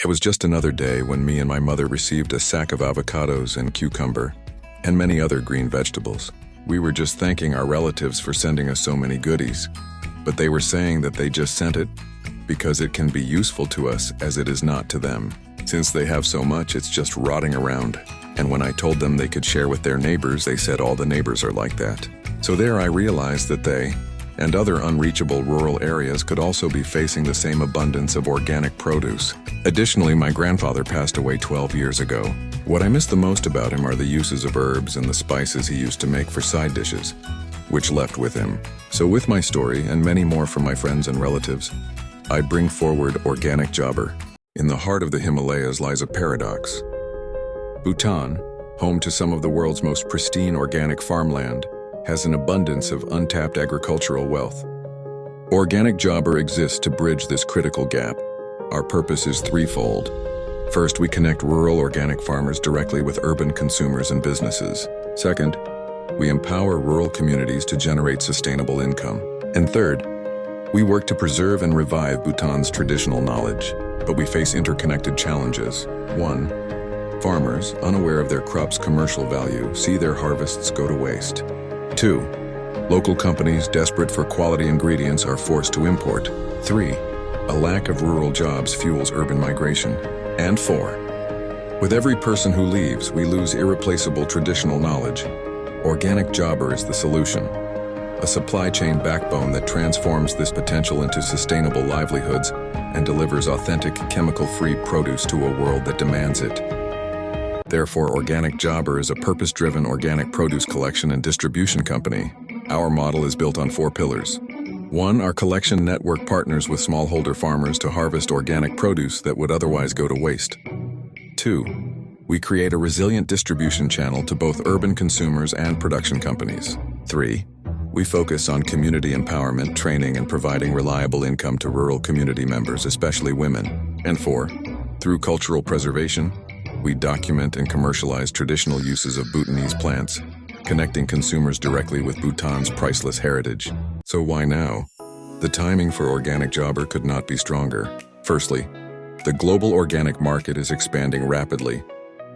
It was just another day when me and my mother received a sack of avocados and cucumber, and many other green vegetables. We were just thanking our relatives for sending us so many goodies, but they were saying that they just sent it because it can be useful to us as it is not to them. Since they have so much, it's just rotting around. And when I told them they could share with their neighbors, they said all the neighbors are like that. So there I realized that they, and other unreachable rural areas, could also be facing the same abundance of organic produce. Additionally, my grandfather passed away 12 years ago. What I miss the most about him are the uses of herbs and the spices he used to make for side dishes, which left with him. So with my story, and many more from my friends and relatives, I bring forward Organic Jobber. In the heart of the Himalayas lies a paradox. Bhutan, home to some of the world's most pristine organic farmland, has an abundance of untapped agricultural wealth. Organic Jobber exists to bridge this critical gap. Our purpose is threefold. First, we connect rural organic farmers directly with urban consumers and businesses. Second, we empower rural communities to generate sustainable income. And third, we work to preserve and revive Bhutan's traditional knowledge, but we face interconnected challenges. 1. Farmers, unaware of their crops' commercial value, see their harvests go to waste. 2. Local companies desperate for quality ingredients are forced to import. 3. A lack of rural jobs fuels urban migration. And 4. With every person who leaves, we lose irreplaceable traditional knowledge. Organic Jobber is the solution. A supply chain backbone that transforms this potential into sustainable livelihoods and delivers authentic, chemical-free produce to a world that demands it. Therefore, Organic Jobber is a purpose-driven organic produce collection and distribution company. Our model is built on 4 pillars. 1. Our collection network partners with smallholder farmers to harvest organic produce that would otherwise go to waste. 2. We create a resilient distribution channel to both urban consumers and production companies. 3. We focus on community empowerment, training, and providing reliable income to rural community members, especially women. And 4. Through cultural preservation, we document and commercialize traditional uses of Bhutanese plants, connecting consumers directly with Bhutan's priceless heritage. So why now? The timing for Organic Jobber could not be stronger. Firstly, the global organic market is expanding rapidly,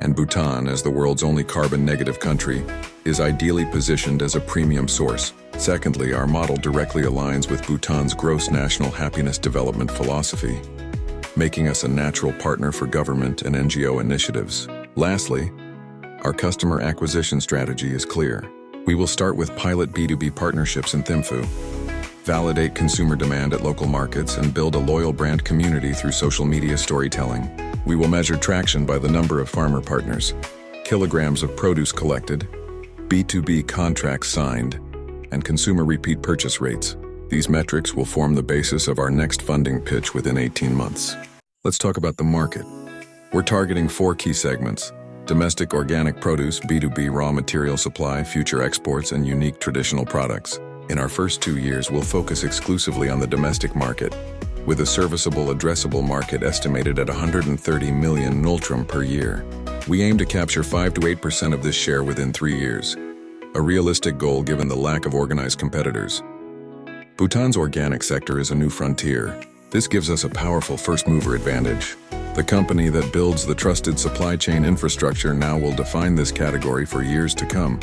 and Bhutan, as the world's only carbon-negative country, is ideally positioned as a premium source. Secondly, our model directly aligns with Bhutan's gross national happiness development philosophy, making us a natural partner for government and NGO initiatives. Lastly, our customer acquisition strategy is clear. We will start with pilot B2B partnerships in Thimphu, validate consumer demand at local markets, and build a loyal brand community through social media storytelling. We will measure traction by the number of farmer partners, kilograms of produce collected, B2B contracts signed, and consumer repeat purchase rates. These metrics will form the basis of our next funding pitch within 18 months. Let's talk about the market. We're targeting 4 key segments: domestic organic produce, B2B raw material supply, future exports, and unique traditional products. In our first 2 years, we'll focus exclusively on the domestic market, with a serviceable addressable market estimated at 130 million nultrum per year. We aim to capture 5 to 8% of this share within 3 years, a realistic goal given the lack of organized competitors. Bhutan's organic sector is a new frontier. This gives us a powerful first-mover advantage. The company that builds the trusted supply chain infrastructure now will define this category for years to come.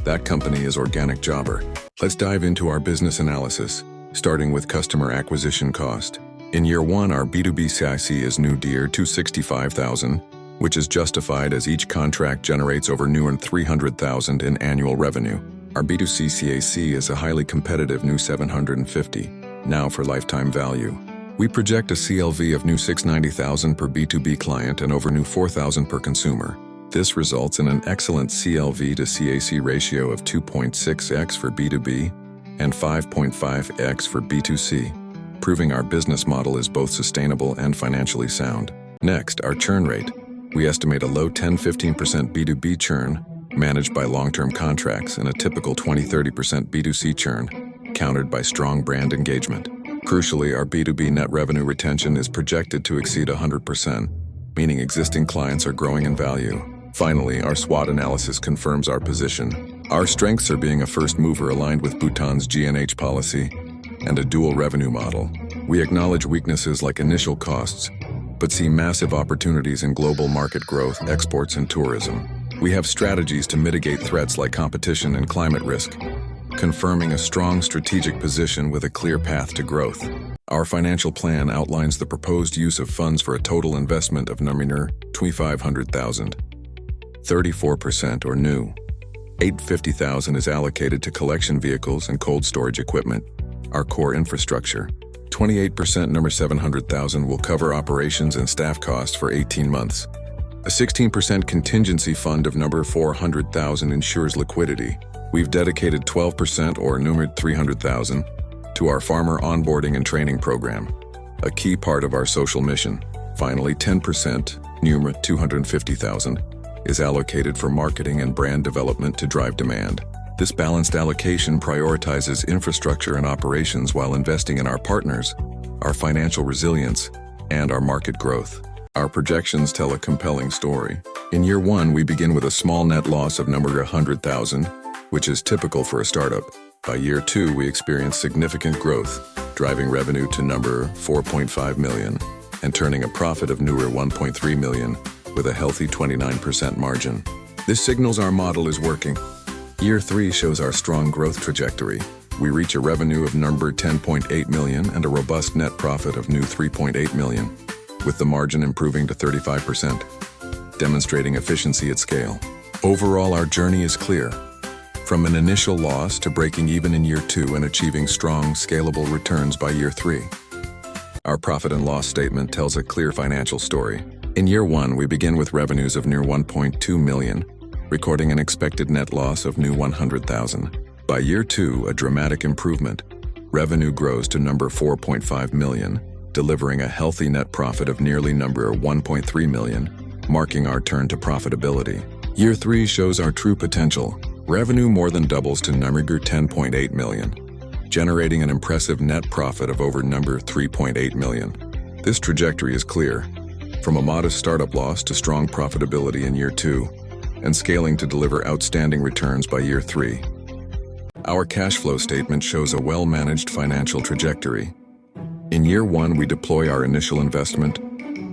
That company is Organic Jobber. Let's dive into our business analysis, starting with customer acquisition cost. In year 1, our B2B CAC is new dear $265,000, which is justified as each contract generates over new and $300,000 in annual revenue. Our B2C CAC is a highly competitive new $750,000, now for lifetime value. We project a CLV of new $690,000 per B2B client and over new $4,000 per consumer. This results in an excellent CLV to CAC ratio of 2.6x for B2B and 5.5x for B2C, proving our business model is both sustainable and financially sound. Next, our churn rate. We estimate a low 10-15% B2B churn, managed by long-term contracts, and a typical 20-30% B2C churn, countered by strong brand engagement. Crucially, our B2B net revenue retention is projected to exceed 100%, meaning existing clients are growing in value. Finally, our SWOT analysis confirms our position. Our strengths are being a first mover aligned with Bhutan's G&H policy and a dual revenue model. We acknowledge weaknesses like initial costs, but see massive opportunities in global market growth, exports, and tourism. We have strategies to mitigate threats like competition and climate risk, confirming a strong strategic position with a clear path to growth. Our financial plan outlines the proposed use of funds for a total investment of number 500,000. 34% or new. 850,000 is allocated to collection vehicles and cold storage equipment, our core infrastructure. 28% number 700,000 will cover operations and staff costs for 18 months. A 16% contingency fund of number 400,000 ensures liquidity. We've dedicated 12% or numered 300,000 to our farmer onboarding and training program, a key part of our social mission. Finally, 10%, numered 250,000, is allocated for marketing and brand development to drive demand. This balanced allocation prioritizes infrastructure and operations while investing in our partners, our financial resilience, and our market growth. Our projections tell a compelling story. In year one, we begin with a small net loss of number 100,000, which is typical for a startup. By year two, we experience significant growth, driving revenue to number 4.5 million and turning a profit of newer 1.3 million with a healthy 29% margin. This signals our model is working. Year three shows our strong growth trajectory. We reach a revenue of number 10.8 million and a robust net profit of new 3.8 million, with the margin improving to 35%, demonstrating efficiency at scale. Overall, our journey is clear. From an initial loss to breaking even in year two and achieving strong, scalable returns by year three. Our profit and loss statement tells a clear financial story. In year one, we begin with revenues of near 1.2 million, recording an expected net loss of new 100,000. By year two, a dramatic improvement. Revenue grows to number 4.5 million, delivering a healthy net profit of nearly number 1.3 million, marking our turn to profitability. Year three shows our true potential. Revenue more than doubles to number 10.8 million, generating an impressive net profit of over number 3.8 million. This trajectory is clear, from a modest startup loss to strong profitability in year two, and scaling to deliver outstanding returns by year three. Our cash flow statement shows a well-managed financial trajectory. In year one, we deploy our initial investment,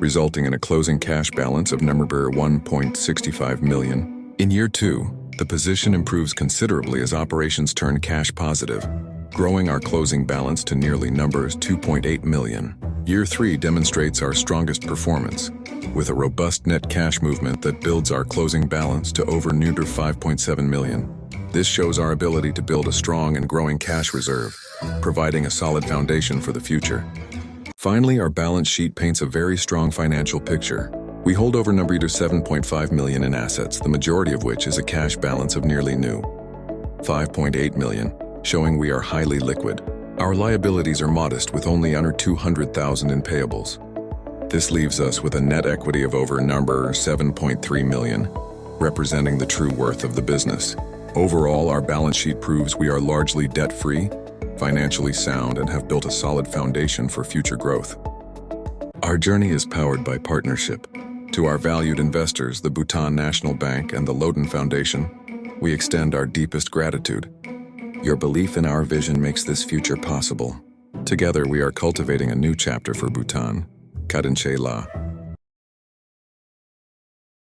resulting in a closing cash balance of number 1.65 million. In year two, the position improves considerably as operations turn cash positive, growing our closing balance to nearly numbers 2.8 million. Year three demonstrates our strongest performance, with a robust net cash movement that builds our closing balance to over neuter 5.7 million. This shows our ability to build a strong and growing cash reserve, providing a solid foundation for the future. Finally, our balance sheet paints a very strong financial picture. We hold over number 7.5 million in assets, the majority of which is a cash balance of nearly new 5.8 million, showing we are highly liquid. Our liabilities are modest with only under 200,000 in payables. This leaves us with a net equity of over number 7.3 million, representing the true worth of the business. Overall, our balance sheet proves we are largely debt-free, financially sound, and have built a solid foundation for future growth. Our journey is powered by partnership. To our valued investors, the Bhutan National Bank and the Loden Foundation, we extend our deepest gratitude. Your belief in our vision makes this future possible. Together, we are cultivating a new chapter for Bhutan. Kadinche La.